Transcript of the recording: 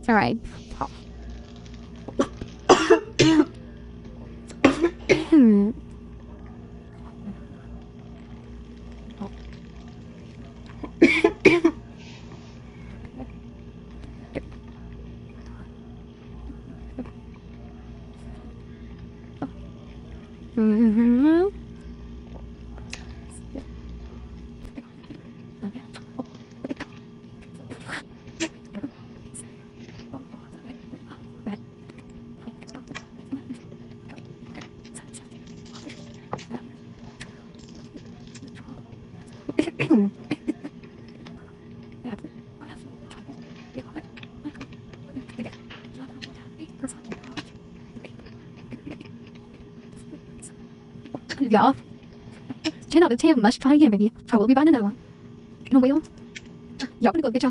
Alright. Yeah. Check out the tail much try again, baby. I will be back in another one. No, will. Y'all gonna go get y'all.